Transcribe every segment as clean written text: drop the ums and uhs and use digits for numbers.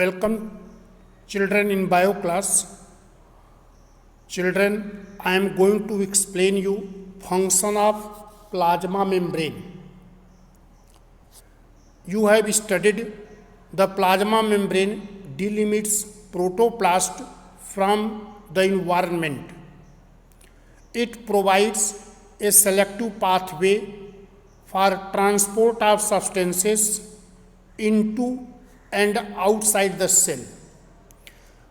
Welcome children in bio class. Children, I am going to explain you function of plasma membrane. You have studied the plasma membrane delimits protoplast from the environment. It provides a selective pathway for transport of substances into and outside the cell.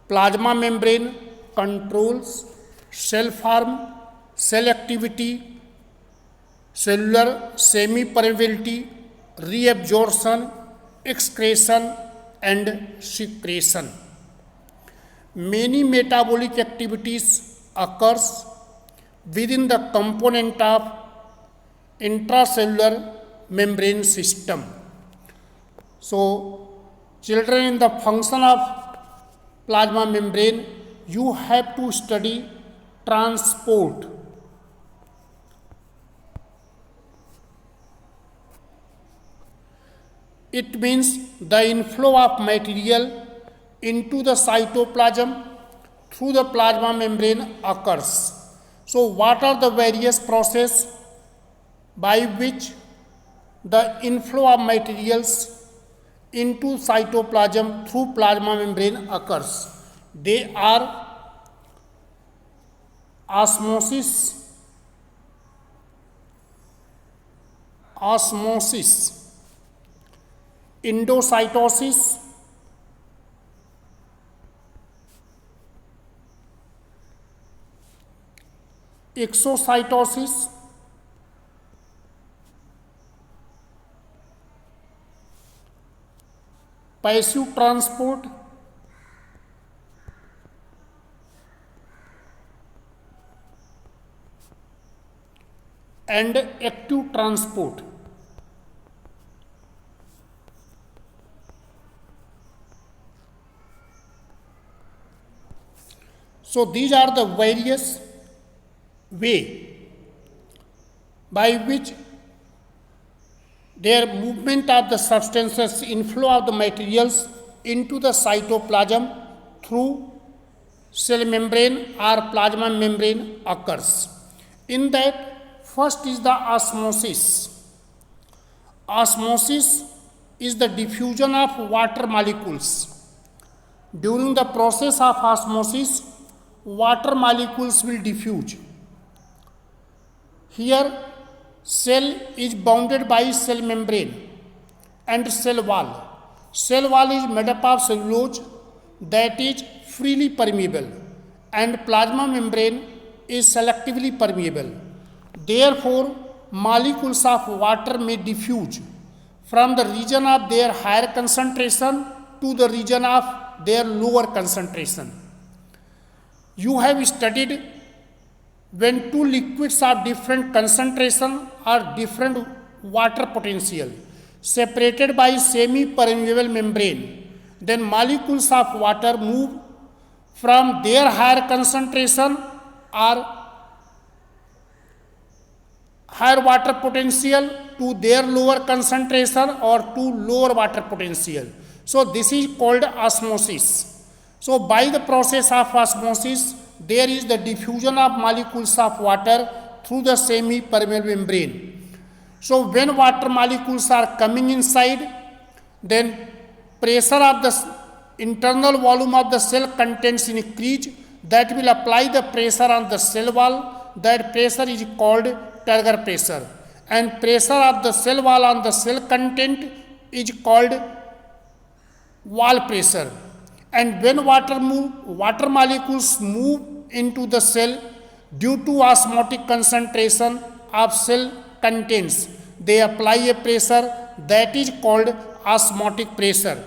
Plasma membrane controls cell form, cell activity, cellular semi-permeability, reabsorption, excretion and secretion. Many metabolic activities occurs within the component of intracellular membrane system. So, children, in the function of plasma membrane, you have to study transport. It means the inflow of material into the cytoplasm through the plasma membrane occurs. So, what are the various processes by which the inflow of materials into cytoplasm through plasma membrane occurs? They are osmosis, endocytosis, exocytosis, passive transport, and active transport. So these are the various way by which their movement of the substances, inflow of the materials into the cytoplasm through cell membrane or plasma membrane occurs. In that, first is the osmosis. Osmosis is the diffusion of water molecules. During the process of osmosis, water molecules will diffuse. Here, cell is bounded by cell membrane and cell wall. Cell wall is made up of cellulose that is freely permeable, and plasma membrane is selectively permeable. Therefore, molecules of water may diffuse from the region of their higher concentration to the region of their lower concentration. You have studied when two liquids of different concentration or different water potential separated by semi-permeable membrane, then molecules of water move from their higher concentration or higher water potential to their lower concentration or to lower water potential. So this is called osmosis. So by the process of osmosis, there is the diffusion of molecules of water through the semi-permeable membrane. So when water molecules are coming inside, then pressure of the internal volume of the cell contents increase. That will apply the pressure on the cell wall. That pressure is called turgor pressure. And pressure of the cell wall on the cell content is called wall pressure. And when water molecules move into the cell due to osmotic concentration of cell contents, they apply a pressure that is called osmotic pressure.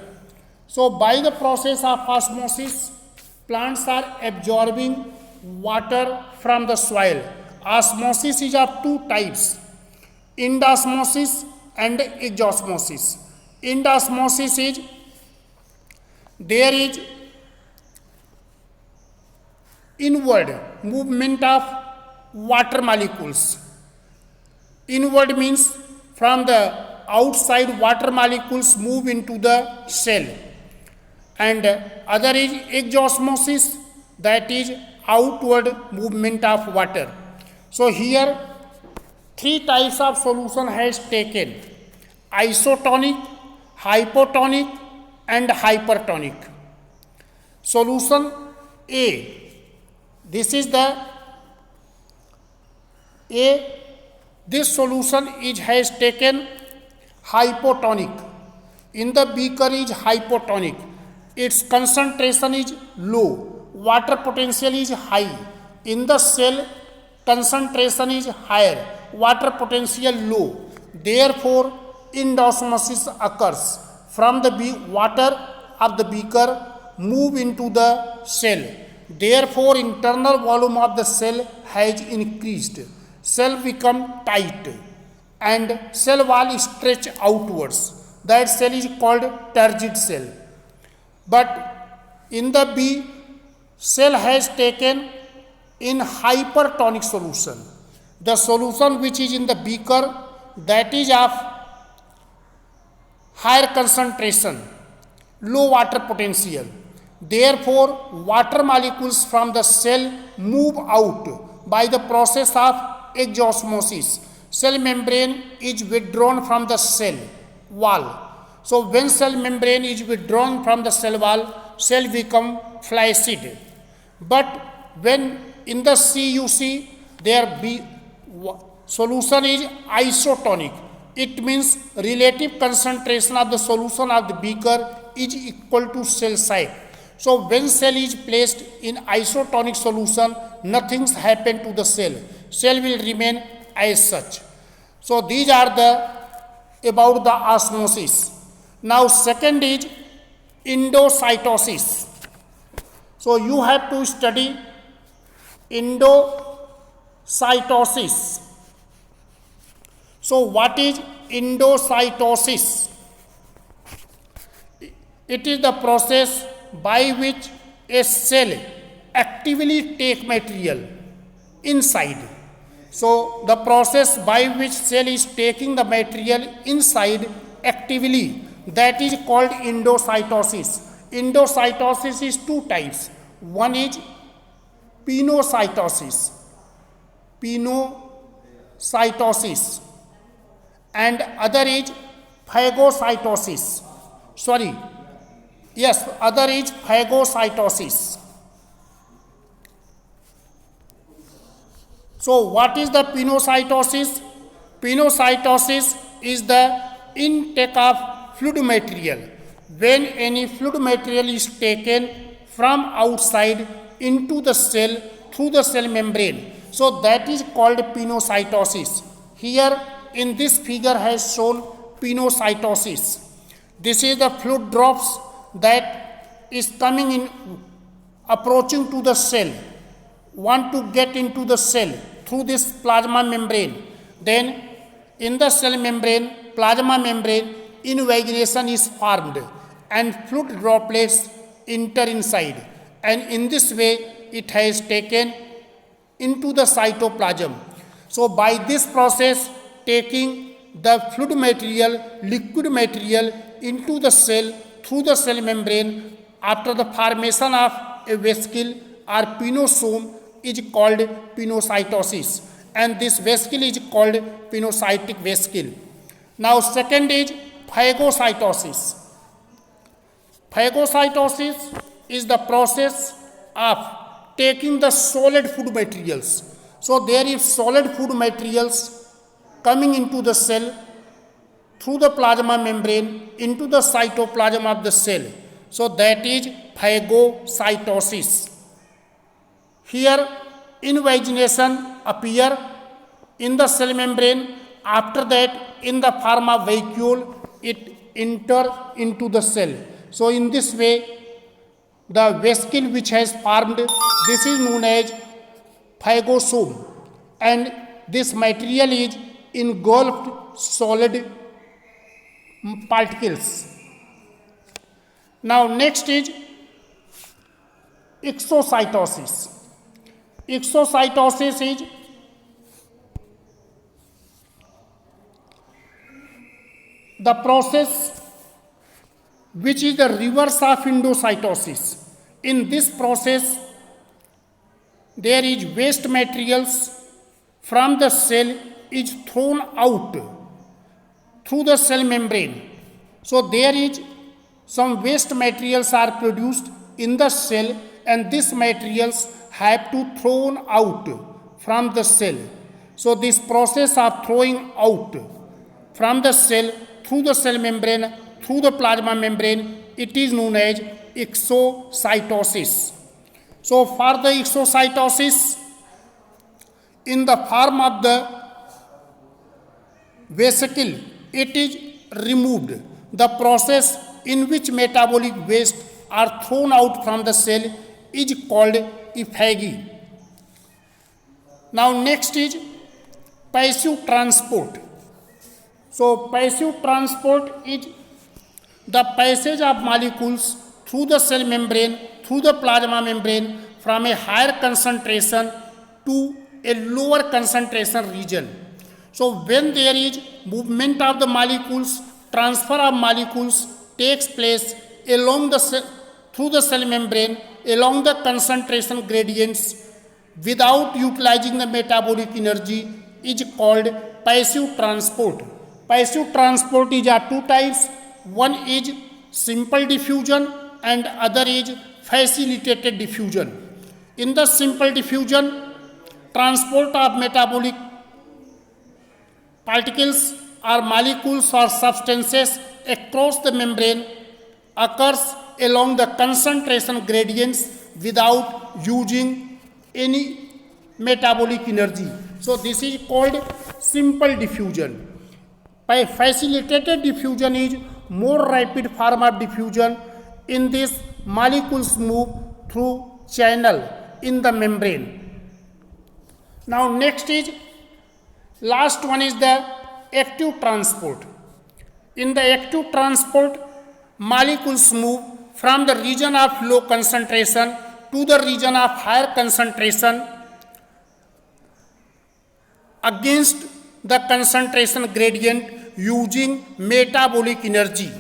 So by the process of osmosis, plants are absorbing water from the soil. Osmosis is of two types, endosmosis and exosmosis. Endosmosis is there is inward movement of water molecules. Inward means from the outside water molecules move into the cell. and other is exosmosis, that is outward movement of water. So here three types of solution has taken: isotonic, hypotonic and hypertonic. Solution A, this is the A, this solution is has taken hypotonic. In the beaker is hypotonic, its concentration is low, water potential is high. In the cell, concentration is higher, water potential low. Therefore endosmosis occurs. From the water of the beaker move into the cell. Therefore internal volume of the cell has increased. Cell become tight and cell wall stretch outwards. That cell is called turgid cell. But in the B, cell has taken in hypertonic solution. The solution which is in the beaker, that is of higher concentration, low water potential. Therefore water molecules from the cell move out by the process of exosmosis. Cell membrane is withdrawn from the cell wall. So when cell membrane is withdrawn from the cell wall, cell become flaccid. But when in the C you see there be solution is isotonic, it means relative concentration of the solution of the beaker is equal to cell size. So when cell is placed in isotonic solution, nothing happen to the cell. Cell will remain as such. So these are the about the osmosis. Now second is endocytosis. So you have to study endocytosis. So what is endocytosis? It is the process by which a cell actively take material inside. So the process by which cell is taking the material inside actively, that is called endocytosis. Endocytosis is two types. One is pinocytosis, and other is phagocytosis. Other is phagocytosis. So what is the pinocytosis? Pinocytosis is the intake of fluid material. When any fluid material is taken from outside into the cell through the cell membrane, so that is called pinocytosis. Here in this figure has shown pinocytosis. This is the fluid drops that is coming in, approaching to the cell, want to get into the cell through this plasma membrane. Then in the cell membrane, plasma membrane, invagination is formed and fluid droplets enter inside, and in this way it has taken into the cytoplasm. So by this process, taking the fluid material, liquid material into the cell through the cell membrane, after the formation of a vesicle or pinosome is called pinocytosis, and this vesicle is called pinocytic vesicle. Now second is phagocytosis. Phagocytosis is the process of taking the solid food materials. So there is solid food materials coming into the cell through the plasma membrane into the cytoplasm of the cell. So that is phagocytosis. Here invagination appear in the cell membrane. After that, in the form of vacuole, it enter into the cell. So in this way, the vesicle which has formed, this is known as phagosome, and this material is engulfed solid particles. Now next is exocytosis. Exocytosis is the process which is the reverse of endocytosis. In this process, there is waste materials from the cell is thrown out through the cell membrane. So there is some waste materials are produced in the cell, and these materials have to thrown out from the cell. So this process of throwing out from the cell through the cell membrane, through the plasma membrane, it is known as exocytosis. So for the exocytosis, in the form of the vesicle, it is removed. The process in which metabolic waste are thrown out from the cell is called ephagy. Now next is passive transport. So passive transport is the passage of molecules through the cell membrane, through the plasma membrane, from a higher concentration to a lower concentration region. So when there is movement of the molecules, transfer of molecules takes place along the cell, through the cell membrane, along the concentration gradients without utilizing the metabolic energy is called passive transport. Passive transport is of two types. One is simple diffusion and other is facilitated diffusion. In the simple diffusion, transport of metabolic particles or molecules or substances across the membrane occurs along the concentration gradients without using any metabolic energy. So this is called simple diffusion. By facilitated diffusion is more rapid form of diffusion. In this, molecules move through channel in the membrane. Now next is, last one is the active transport. In the active transport, molecules move from the region of low concentration to the region of higher concentration against the concentration gradient using metabolic energy.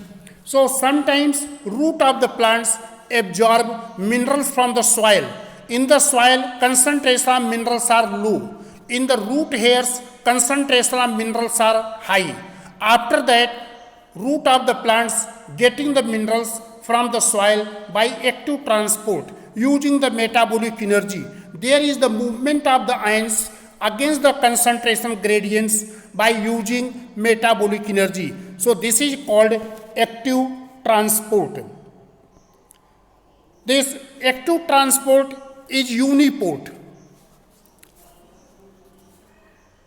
So sometimes root of the plants absorb minerals from the soil. In the soil, concentration of minerals are low. In the root hairs, concentration of minerals are high. After that, root of the plants getting the minerals from the soil by active transport using the metabolic energy. There is the movement of the ions against the concentration gradients by using metabolic energy. So this is called active transport. This active transport is uniport.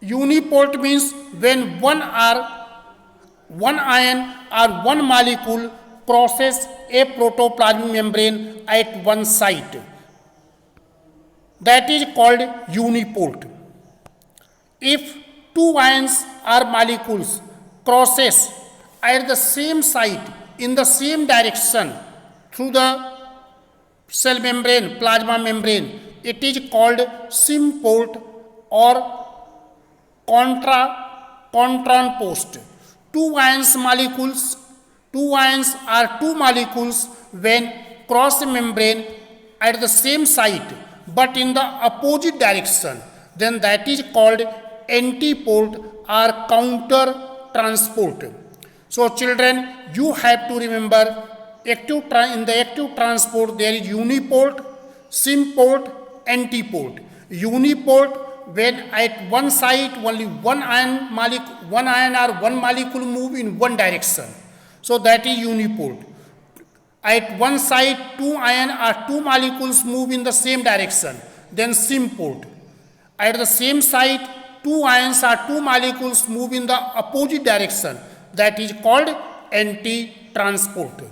Uniport means when one ion or one molecule crosses a protoplasmic membrane at one site. That is called uniport. If two ions or molecules crosses at the same site in the same direction through the cell membrane, plasma membrane, it is called symport or contran post. Two ions are two molecules when cross the membrane at the same site but in the opposite direction, then that is called antiport or counter transport. So children, you have to remember in the active transport there is uniport, symport, antiport. Uniport, when at one site only one ion or one molecule move in one direction. So that is uniport. At one site two ion or two molecules move in the same direction, then symport. At the same site two ions or two molecules move in the opposite direction, that is called anti-transport.